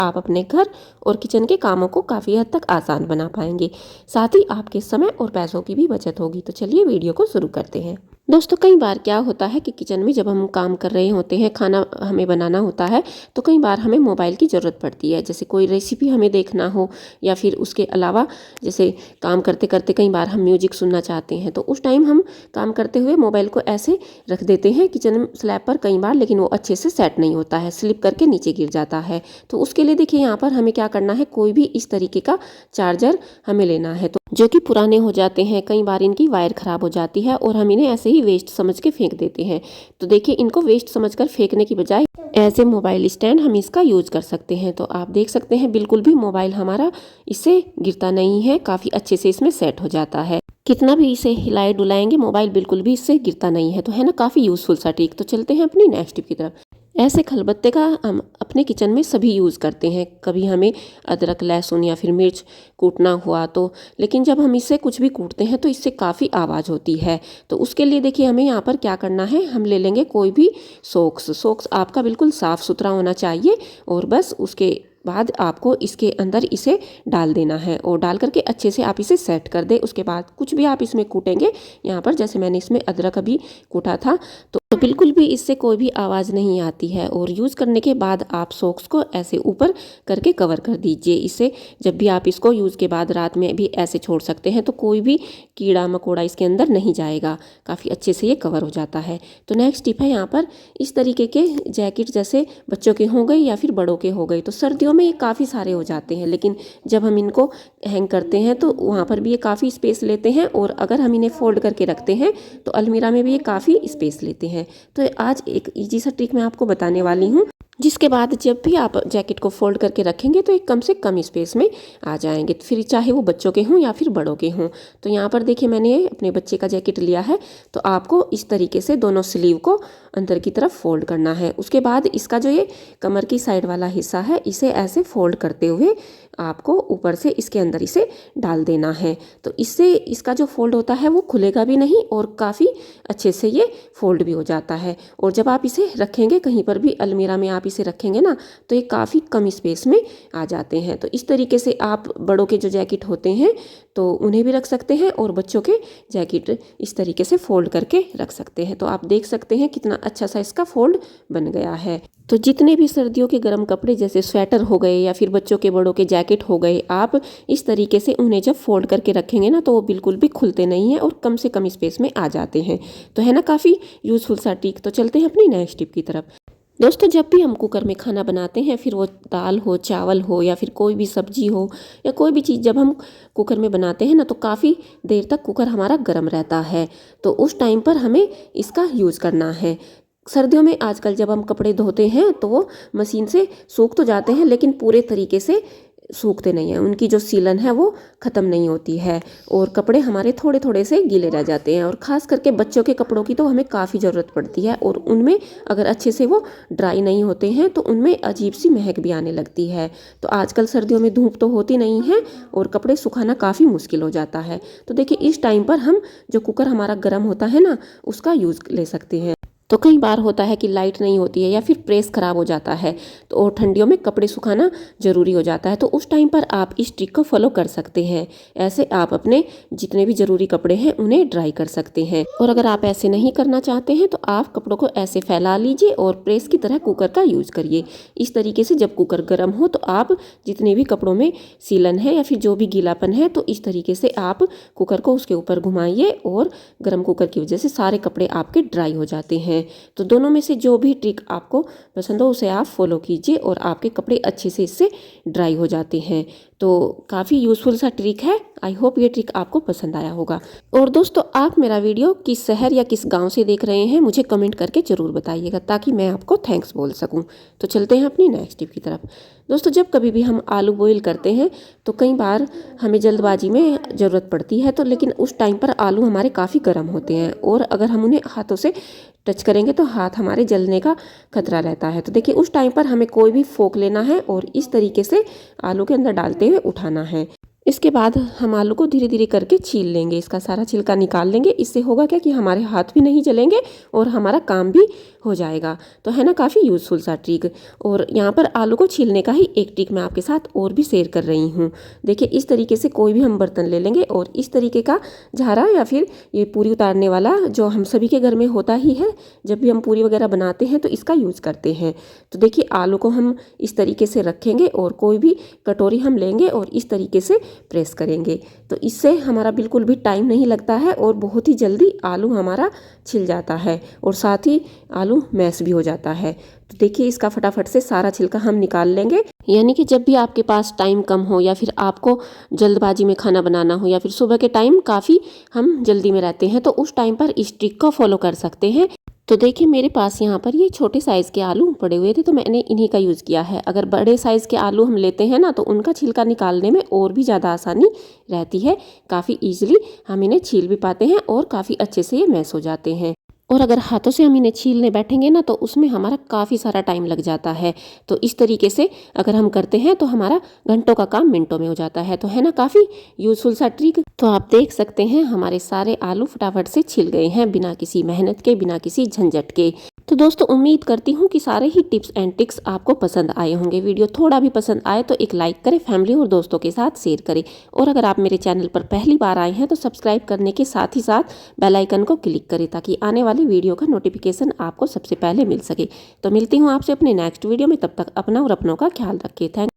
आप अपने घर और किचन के कामों को काफ़ी हद तक आसान बना पाएंगे। साथ ही आपके समय और पैसों की भी बचत होगी। तो चलिए वीडियो को शुरू करते हैं। दोस्तों, कई बार क्या होता है कि किचन में जब हम काम कर रहे होते हैं, खाना हमें बनाना होता है, तो कई बार हमें मोबाइल की ज़रूरत पड़ती है। जैसे कोई रेसिपी हमें देखना हो या फिर उसके अलावा जैसे काम करते करते कई बार हम म्यूजिक सुनना चाहते हैं, तो उस टाइम हम काम करते हुए मोबाइल को ऐसे रख देते हैं किचन स्लैब पर कई बार, लेकिन वो अच्छे से सेट नहीं होता है, स्लिप करके नीचे गिर जाता है। तो उसके लिए देखिए यहाँ पर हमें क्या करना है, कोई भी इस तरीके का चार्जर हमें लेना है, तो जो कि पुराने हो जाते हैं, कई बार इनकी वायर ख़राब हो जाती है और हम इन्हें ऐसे ही वेस्ट समझ के फेंक देते हैं। तो देखिए, इनको वेस्ट समझकर फेंकने की बजाय ऐसे मोबाइल स्टैंड हम इसका यूज़ कर सकते हैं। तो आप देख सकते हैं बिल्कुल भी मोबाइल हमारा इससे गिरता नहीं है, काफ़ी अच्छे से इसमें सेट हो जाता है। कितना भी इसे हिलाए डुलाएंगे मोबाइल बिल्कुल भी इससे गिरता नहीं है। तो है ना, काफ़ी यूज़फुल सा ट्रिक। तो चलते हैं अपनी नेक्स्ट टिप की तरफ। ऐसे खलबत्ते का हम अपने किचन में सभी यूज़ करते हैं। कभी हमें अदरक, लहसुन या फिर मिर्च कूटना हुआ तो, लेकिन जब हम इससे कुछ भी कूटते हैं तो इससे काफ़ी आवाज़ होती है। तो उसके लिए देखिए हमें यहाँ पर क्या करना है, हम ले लेंगे कोई भी सोक्स आपका बिल्कुल साफ़ सुथरा होना चाहिए, और बस उसके बाद आपको इसके अंदर इसे डाल देना है और डाल करके अच्छे से आप इसे सेट कर दे। उसके बाद कुछ भी आप इसमें कूटेंगे, यहाँ पर जैसे मैंने इसमें अदरक अभी कूटा था, तो बिल्कुल भी इससे कोई भी आवाज़ नहीं आती है। और यूज़ करने के बाद आप सॉक्स को ऐसे ऊपर करके कवर कर दीजिए। इससे जब भी आप इसको यूज़ के बाद रात में भी ऐसे छोड़ सकते हैं, तो कोई भी कीड़ा मकोड़ा इसके अंदर नहीं जाएगा, काफ़ी अच्छे से ये कवर हो जाता है। तो नेक्स्ट टिप है यहाँ पर, इस तरीके के जैकेट जैसे बच्चों के हो गए या फिर बड़ों के हो गए, तो सर्दियों में ये काफ़ी सारे हो जाते हैं, लेकिन जब हम इनको हैंग करते हैं तो वहाँ पर भी ये काफ़ी स्पेस लेते हैं, और अगर हम इन्हें फोल्ड करके रखते हैं तो अलमीरा में भी ये काफ़ी स्पेस लेते हैं। तो आज एक इजी सा ट्रिक मैं आपको बताने वाली हूँ, जिसके बाद जब भी आप जैकेट को फोल्ड करके रखेंगे तो एक कम से कम स्पेस में आ जाएंगे, फिर चाहे वो बच्चों के हों या फिर बड़ों के हों। तो यहाँ पर देखिए मैंने अपने बच्चे का जैकेट लिया है, तो आपको इस तरीके से दोनों स्लीव को अंदर की तरफ फोल्ड करना है। उसके बाद इसका जो ये कमर की साइड वाला हिस्सा है, इसे ऐसे फोल्ड करते हुए आपको ऊपर से इसके अंदर इसे डाल देना है। तो इससे इसका जो फोल्ड होता है वो खुलेगा भी नहीं और काफ़ी अच्छे से ये फोल्ड भी हो जाता है। और जब आप इसे रखेंगे कहीं पर भी, अलमीरा में आप इसे रखेंगे ना, तो ये काफ़ी कम स्पेस में आ जाते हैं। तो इस तरीके से आप बड़ों के जो जैकेट होते हैं तो उन्हें भी रख सकते हैं, और बच्चों के जैकेट इस तरीके से फोल्ड करके रख सकते हैं। तो आप देख सकते हैं कितना अच्छा सा इसका फोल्ड बन गया है। तो जितने भी सर्दियों के गर्म कपड़े जैसे स्वेटर हो गए या फिर बच्चों के बड़ों के जैकेट हो गए, आप इस तरीके से उन्हें जब फोल्ड करके रखेंगे ना, तो वो बिल्कुल भी खुलते नहीं हैं और कम से कम स्पेस में आ जाते हैं। तो है ना, काफ़ी यूज़फुल सा ट्रिक। तो चलते हैं अपनी नेक्स्ट टिप की तरफ। दोस्तों, जब भी हम कुकर में खाना बनाते हैं, फिर वो दाल हो, चावल हो या फिर कोई भी सब्जी हो या कोई भी चीज़ जब हम कुकर में बनाते हैं ना, तो काफ़ी देर तक कुकर हमारा गर्म रहता है। तो उस टाइम पर हमें इसका यूज़ करना है। सर्दियों में आजकल जब हम कपड़े धोते हैं तो वो मशीन से सूख तो जाते हैं, लेकिन पूरे तरीके से सूखते नहीं हैं, उनकी जो सीलन है वो ख़त्म नहीं होती है, और कपड़े हमारे थोड़े थोड़े से गीले रह जाते हैं। और ख़ास करके बच्चों के कपड़ों की तो हमें काफ़ी ज़रूरत पड़ती है, और उनमें अगर अच्छे से वो ड्राई नहीं होते हैं तो उनमें अजीब सी महक भी आने लगती है। तो आजकल सर्दियों में धूप तो होती नहीं है और कपड़े सुखाना काफ़ी मुश्किल हो जाता है। तो देखिए, इस टाइम पर हम जो कुकर हमारा गर्म होता है ना, उसका यूज़ ले सकते हैं। तो कई बार होता है कि लाइट नहीं होती है या फिर प्रेस ख़राब हो जाता है, तो और ठंडियों में कपड़े सुखाना ज़रूरी हो जाता है। तो उस टाइम पर आप इस ट्रिक को फॉलो कर सकते हैं। ऐसे आप अपने जितने भी ज़रूरी कपड़े हैं उन्हें ड्राई कर सकते हैं। और अगर आप ऐसे नहीं करना चाहते हैं तो आप कपड़ों को ऐसे फैला लीजिए और प्रेस की तरह कुकर का यूज़ करिए। इस तरीके से जब कुकर गर्म हो तो आप जितने भी कपड़ों में सीलन है या फिर जो भी गीलापन है, तो इस तरीके से आप कुकर को उसके ऊपर घुमाइए, और गर्म कुकर की वजह से सारे कपड़े आपके ड्राई हो जाते हैं। तो दोनों में से जो भी ट्रिक आपको पसंद हो उसे आप फॉलो कीजिए, और आपके कपड़े अच्छे से इससे ड्राई हो जाते हैं। तो काफ़ी यूज़फुल सा ट्रिक है। आई होप ये ट्रिक आपको पसंद आया होगा। और दोस्तों, आप मेरा वीडियो किस शहर या किस गांव से देख रहे हैं मुझे कमेंट करके ज़रूर बताइएगा, ताकि मैं आपको थैंक्स बोल सकूं। तो चलते हैं अपनी नेक्स्ट टिप की तरफ। दोस्तों, जब कभी भी हम आलू बॉईल करते हैं तो कई बार हमें जल्दबाजी में ज़रूरत पड़ती है, तो लेकिन उस टाइम पर आलू हमारे काफ़ी गर्म होते हैं, और अगर हम उन्हें हाथों से टच करेंगे तो हाथ हमारे जलने का खतरा रहता है। तो देखिए, उस टाइम पर हमें कोई भी फोक लेना है और इस तरीके से आलू के अंदर डालते हुए उठाना है। इसके बाद हम आलू को धीरे धीरे करके छील लेंगे, इसका सारा छिलका निकाल लेंगे। इससे होगा क्या कि हमारे हाथ भी नहीं जलेंगे और हमारा काम भी हो जाएगा। तो है ना काफ़ी यूज़फुल सा ट्रिक। और यहाँ पर आलू को छीलने का ही एक ट्रिक मैं आपके साथ और भी शेयर कर रही हूँ। देखिए इस तरीके से कोई भी हम बर्तन ले लेंगे और इस तरीके का झारा या फिर ये पूरी उतारने वाला जो हम सभी के घर में होता ही है, जब भी हम पूरी वगैरह बनाते हैं तो इसका यूज़ करते हैं। तो देखिए आलू को हम इस तरीके से रखेंगे और कोई भी कटोरी हम लेंगे और इस तरीके से प्रेस करेंगे। तो इससे हमारा बिल्कुल भी टाइम नहीं लगता है और बहुत ही जल्दी आलू हमारा छिल जाता है और साथ ही आलू मैश भी हो जाता है। तो देखिए इसका फटाफट से सारा छिलका हम निकाल लेंगे। यानी कि जब भी आपके पास टाइम कम हो या फिर आपको जल्दबाजी में खाना बनाना हो या फिर सुबह के टाइम काफ़ी हम जल्दी में रहते हैं तो उस टाइम पर इस ट्रिक को फॉलो कर सकते हैं। तो देखिए मेरे पास यहाँ पर ये छोटे साइज़ के आलू पड़े हुए थे तो मैंने इन्हीं का यूज़ किया है। अगर बड़े साइज़ के आलू हम लेते हैं ना तो उनका छिलका निकालने में और भी ज़्यादा आसानी रहती है। काफ़ी ईजिली हम इन्हें छील भी पाते हैं और काफ़ी अच्छे से ये मैश हो जाते हैं। और अगर हाथों से हम इन्हें छीलने बैठेंगे ना तो उसमें हमारा काफ़ी सारा टाइम लग जाता है। तो इस तरीके से अगर हम करते हैं तो हमारा घंटों का काम मिनटों में हो जाता है। तो है ना काफ़ी यूज़फुल सा ट्रिक। तो आप देख सकते हैं हमारे सारे आलू फटाफट से छिल गए हैं बिना किसी मेहनत के, बिना किसी झंझट के। तो दोस्तों उम्मीद करती हूँ कि सारे ही टिप्स एंड ट्रिक्स आपको पसंद आए होंगे। वीडियो थोड़ा भी पसंद आए तो एक लाइक करें, फैमिली और दोस्तों के साथ शेयर करें। और अगर आप मेरे चैनल पर पहली बार आए हैं तो सब्सक्राइब करने के साथ ही साथ बेल आइकन को क्लिक करें ताकि आने वाली वीडियो का नोटिफिकेशन आपको सबसे पहले मिल सके। तो मिलती हूँ आपसे अपने नेक्स्ट वीडियो में, तब तक अपना और अपनों का ख्याल रखें। थैंक